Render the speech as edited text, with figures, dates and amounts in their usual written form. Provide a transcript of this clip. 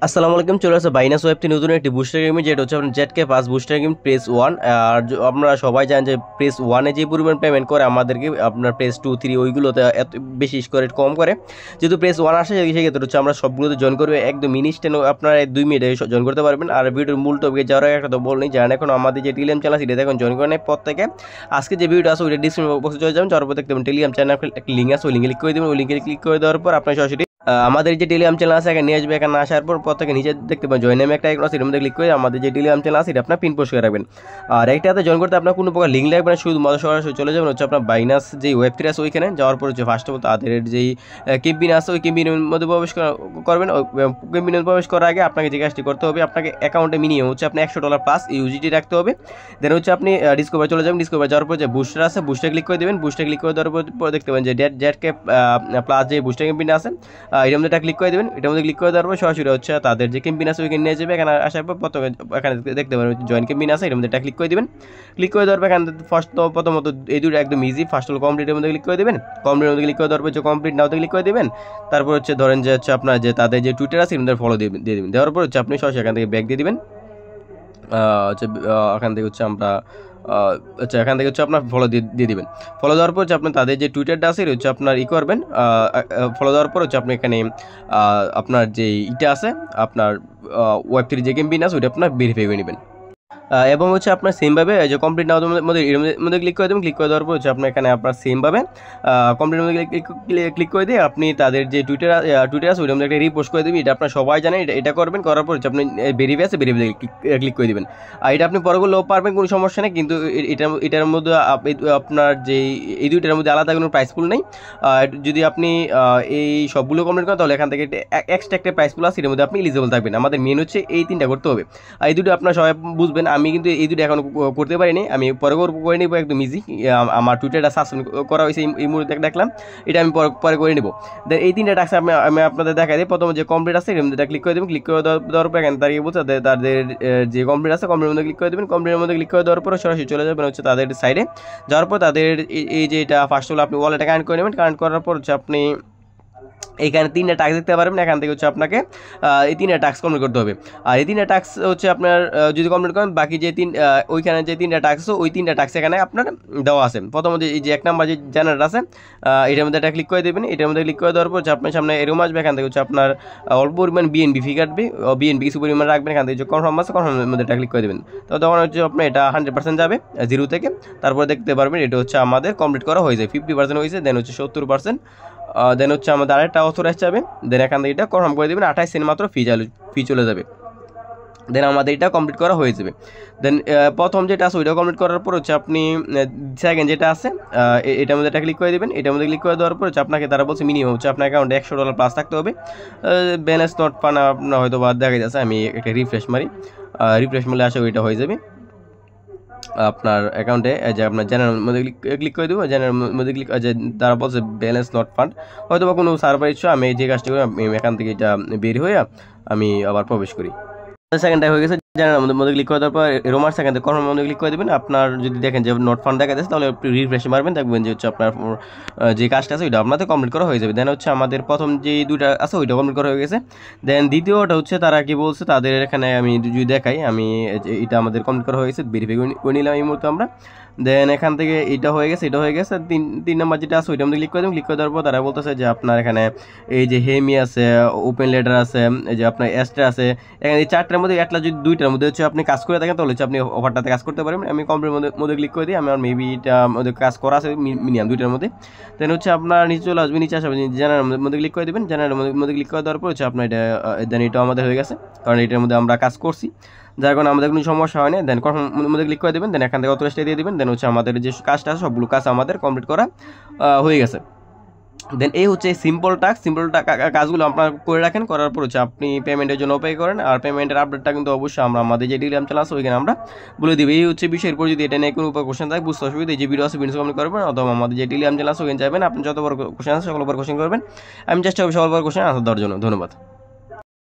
আসসালামু আলাইকুম। চলে আসছে বাইনাস ওয়েবতে নতুন একটি বুস্টার গেম, যেটা হচ্ছে আপনার জেডকে পাস বুস্টার গেম প্রেস 1। আর আপনারা সবাই জানেন যে প্রেস 1-এ যে পরিমাণ পেমেন্ট করে আমাদেরকে আপনার প্রেস 2, 3 ওইগুলোতে এত বেশি করে কম করে। যেহেতু প্রেস 1 আসে সেক্ষেত্রে হচ্ছে আমরা সবগুলোতে জয়েন করবে একদম ইনস্ট্যান্ট, আপনারা 2 মিনিটে জয়েন করতে পারবেন। আর ভিডিওর মূল টপিকে যাওয়ার আগে একটা তো বল নেই, যারা এখন আমাদের যে টেলিগ্রাম চ্যানেল আছে এটা এখন জয়েন করে নেয় পর থেকে। আজকে যে ভিডিও আছে ওইটা ডিসক্রিপশন বক্সে চলে যাবেন, যাওয়ার পর দেখতে পাবেন টেলিগ্রাম চ্যানেল একটা লিঙ্ক আছে, ওই লিঙ্কে ক্লিক করে দেবেন। ওই লিঙ্কে ক্লিক করে দেওয়ার পর আপনার সরাসরি আমাদের যে টেলিগ্রাম চ্যানেল আছে এখানে নিয়ে আসবে। এখানে আসার পর থেকে নিচে দেখতে পাবেন জয়েন নামে একটা আইকন আছে, এর মধ্যে ক্লিক করে আমাদের যে টেলিগ্রাম চ্যানেল আছে এটা আপনার পিন পোস্ট করে রাখবেন। আর একটাতে জয়েন করতে আপনার কোনো প্রকার লিঙ্ক লাগবে না, শুধুমাত্র সরাসরি চলে যাবেন হচ্ছে আপনার বাইনাস যে ওয়েব3 আছে ওইখানে। যাওয়ার পর হচ্ছে ফার্স্ট অফ অল তাদের যেই ক্যাম্পেইন আছে ওই ক্যাম্পেইনের মধ্যে প্রবেশ করবেন। ওই ক্যাম্পেইনে প্রবেশ করার আগে আপনাকে যে কাজটি করতে হবে, আপনাকে অ্যাকাউন্টে মিনিমাম হচ্ছে আপনি $100 প্লাস ইউজিটি রাখতে হবে। দেন হচ্ছে আপনি ডিসকভার চলে যাবেন। ডিসকভার যাওয়ার পর যে বুস্টার আছে বুস্টার ক্লিক করে দেবেন। বুস্টার ক্লিক করে দেওয়ার পর দেখতে পাবেন যে জেডকে প্লাস যে বুস্টার ক্যাম্পেইন আছে এটার মধ্যে ক্লিক করে দেবেন। এটার মধ্যে ক্লিক করে দেওয়ার পর সরাসরি হচ্ছে তাদের যে ক্যাম্পেইন আছে ওইখানে নিয়ে যাবে। এখানে আসার পর এখানে দেখতে পাবেন জয়েন ক্যাম্পেইন আছে, এটার মধ্যে ক্লিক করে দেবেন। ক্লিক করে দেওয়ার পর এখানে প্রথমত এই দুটো একদম ইজি। ফার্স্ট অল কমপ্লিটের মধ্যে ক্লিক করে দেবেন। কমপ্লিটের মধ্যে ক্লিক করে দেওয়ার পর যে কমপ্লিট নাওতে ক্লিক করে দেবেন। তারপর হচ্ছে ধরেন যে হচ্ছে আপনার যে তাদের যে টুইটার আছে এর ফলো দিয়ে দেবেন। দেওয়ার পর হচ্ছে আপনি সরাসরি এখান থেকে ব্যাক দিয়ে দেবেন। হচ্ছে এখান থেকে হচ্ছে আমরা আচ্ছা এখান থেকে হচ্ছে আপনার ফলো দিয়ে দিবেন। ফলো দেওয়ার পর হচ্ছে আপনার তাদের যে টুইটারটা আছে হচ্ছে আপনার করবেন। ফলো দেওয়ার পর হচ্ছে আপনি এখানে আপনার যে ইটা আছে আপনার ওয়েব3 যে ক্যাম্পেইন আছে ওইটা আপনার ভেরিফাই করে নেবেন। এবং হচ্ছে আপনার সেমভাবে যে কমপ্লিট নাও মধ্যে এর মধ্যে ক্লিক করে দেবেন। ক্লিক করে দেওয়ার পর হচ্ছে আপনার এখানে আপনার সেমভাবে কমপ্লিট মধ্যে ক্লিক করে দিয়ে আপনি তাদের যে টুইটার আছে ওইটার মধ্যে একটা রিপোস্ট করে দেবেন। এটা আপনার সবাই জানেন, এটা করবেন। করার পর হচ্ছে আপনি ভেরিফাই আছে ভেরিফাই ক্লিক করে দেবেন। আর এটা আপনি পরে করলেও পারবেন, কোনো সমস্যা নেই। কিন্তু এটার মধ্যে আপনার যে এই দুইটার মধ্যে আলাদা কোনো প্রাইস পুল নেই। যদি আপনি এই সবগুলো কমপ্লিট করেন তাহলে এখান থেকে এক্সট্রা একটা প্রাইস পুল আছে, এর মধ্যে আপনি এলিজিবল থাকবেন। আমাদের মেন হচ্ছে এই 3টা করতে হবে। আর এই দুটো আপনার সবাই বুঝবেন। আমি কিন্তু এই দুটো এখন করতে পারিনি, আমি পরে করে নিব একদম ইজি। আমার টুইটারটা সাসপেন্ড করা হয়েছে এই মুহূর্তে দেখলাম, এটা আমি পরে করে নেব। দেন এই 3টা টাস্ক আমি আপনাদের দেখাই দিই। প্রথমে যে কমপ্লিট আছে এটা ক্লিক করে দেবেন। ক্লিক করে দেওয়ার পর এখানে দাঁড়িয়ে বলছে তাদের যে কমপ্লিট আছে কমপ্লিটের মধ্যে ক্লিক করে দেবেন। কমপ্লিটের মধ্যে ক্লিক করে দেওয়ার পর সরাসরি চলে যাবেন হচ্ছে তাদের সাইডে। যাওয়ার পর তাদের এই যে এটা ফার্স্ট অফ অল আপনি ওয়ালেটে কানেক্ট করে নেবেন। কানেক্ট করার পর হচ্ছে আপনি এইখানে 3টা টাস্ক দেখতে পারবেন। এখান থেকে হচ্ছে আপনাকে এই 3টা টাস্ক কমপ্লিট করতে হবে। আর এই 3টা টাস্ক হচ্ছে আপনার যদি কমপ্লিট করেন বাকি যে ওইখানে যে 3টা টাস্ক ওই 3টা টাস্ক এখানে আপনার দেওয়া আছে। প্রথমত এই যে 1 নাম্বার যে জেনারেট আছে এটার মধ্যে একটা ক্লিক করে দেবেন। এটার মধ্যে ক্লিক করে দেওয়ার পর আপনার সামনে এরকম আসবে। এখান থেকে হচ্ছে আপনার অল্প পরিমাণ বিএনবি ফি কাটবে, বিএনবি কিছু পরিমাণ রাখবেন। এখান থেকে যে কনফার্ম আছে কনফার্মের মধ্যে একটা ক্লিক করে দেবেন। তো তখন হচ্ছে আপনার এটা 100% যাবে 0 থেকে। তারপরে দেখতে পারবেন এটা হচ্ছে আমাদের কমপ্লিট করা হয়ে যায়, 50% হয়েছে। দেন হচ্ছে 70%। দেন হচ্ছে আমাদের আরেকটা অথরাইজ যাবে। দেন এখান থেকে এটা কনফার্ম করে দেবেন। 28 সেন্ট মাত্র ফি চলে যাবে। দেন আমাদের এটা কমপ্লিট করা হয়ে যাবে। দেন প্রথম যেটা আছে ওইটা কমপ্লিট করার পর হচ্ছে আপনি সেকেন্ড যেটা আছে এটার মধ্যে একটা ক্লিক করে দেবেন। এটার মধ্যে ক্লিক করে দেওয়ার পর হচ্ছে আপনাকে তারা বলছে মিনিমাম হচ্ছে আপনার অ্যাকাউন্টে $100 প্লাস থাকতে হবে। ব্যালেন্স নট পান আপনার হয়তো বা দেখা যাচ্ছে। আমি একটা রিফ্রেশ মারি, রিফ্রেশ মারলে আসে ওইটা হয়ে যাবে আপনার অ্যাকাউন্টে। যে আপনার জেনারেল মধ্যে ক্লিক করে দেবো। জেনারেল মধ্যে ক্লিক যে তারা বলছে ব্যালেন্স নট ফান্ড, হয়তো বা কোনো সার্ভার ইস্যু। আমি যে কাজটি করি আমি এখান থেকে এটা বের হয়ে আমি আবার প্রবেশ করি। সেকেন্ডটা হয়ে গেছে। জেনারেল মধ্যে ক্লিক করে দেওয়ার পর রোমার সেকেন্ডে কর্মের মধ্যে ক্লিক করে দেবেন। আপনার যদি দেখেন যে নট ফান্ড দেখা যাচ্ছে তাহলে রিফ্রেশ মারবেন, দেখবেন যে হচ্ছে আপনার যে কাজটা আছে ওইটা আপনাদের কমপ্লিট করা হয়ে যাবে। দেন হচ্ছে আমাদের প্রথম যে দুইটা আছে ওইটা কমপ্লিট করা হয়ে গেছে। দেন দ্বিতীয়টা হচ্ছে তারা কি বলছে তাদের এখানে আমি যদি দেখাই, আমি এটা আমাদের কমপ্লিট করা হয়ে গেছে, ভেরিফাই করে নিলাম এই মুহূর্তে আমরা। দেন এখান থেকে এটা হয়ে গেছে, এটা হয়ে গেছে। তিন নাম্বার যেটা আছে ওইটা মধ্যে ক্লিক করে দেবেন। ক্লিক করে দেওয়ার পর তারা বলতেছে যে আপনার এখানে এই যে হেমি আছে, ওপেন লেটার আছে, এই যে আপনার এস্ট্রা আছে। এখানে এই 4টার মধ্যে একটা যদি 2টার মধ্যে হচ্ছে আপনি কাজ করে থাকেন তাহলে হচ্ছে আপনি অফারটাতে কাজ করতে পারবেন। আমি কমপ্লিট মধ্যে ক্লিক করে দিই। আমার মেবি এটা মধ্যে কাজ করা আছে মিনিমাম 2টার মধ্যে। দেন হচ্ছে আপনার নিচে চলে আসবে, নিচে আসবে জেনারেল মধ্যে ক্লিক করে দেবেন। জেনারেল মধ্যে ক্লিক করে দেওয়ার পর হচ্ছে আপনার এটা দেন এটা আমাদের হয়ে গেছে, কারণ এটার মধ্যে আমরা কাজ করছি, যার কারণে আমাদের কোনো সমস্যা হয় না। দেন কনফার্ম মধ্যে ক্লিক করে দেবেন। দেন এখান থেকে অথরাইজটা দিয়ে দেবেন। দেন হচ্ছে আমাদের যে কাজটা আছে সবগুলো কাজ আমাদের কমপ্লিট করা হয়ে গেছে। দেন এই হচ্ছে সিম্পল কাজগুলো আপনার করে রাখেন। করার পর হচ্ছে আপনি পেমেন্টের জন্য পে করেন। আর পেমেন্টের আপডেটটা কিন্তু অবশ্যই আমরা আমাদের যে টেলিগ্রাম চ্যানেল আছে ওইখানে আমরা বলে দিই। এই হচ্ছে বিষয়ের পর যদি এটা নিয়ে কোনো কোশ্চেন থাকে বুঝতে অসুবিধা যে ভিডিও আছে ভিডিও কমেন্ট করবেন, অথবা আমাদের যে টেলিগ্রাম চ্যানেল আছে ওইখানে যাবেন। আপনি যত বড় কোশ্চেন আছে সকল বড় কোশ্চেন করবেন। আমি চেষ্টা করবো সকল বড় কোশ্চেন আনসার দেওয়ার জন্য। ধন্যবাদ।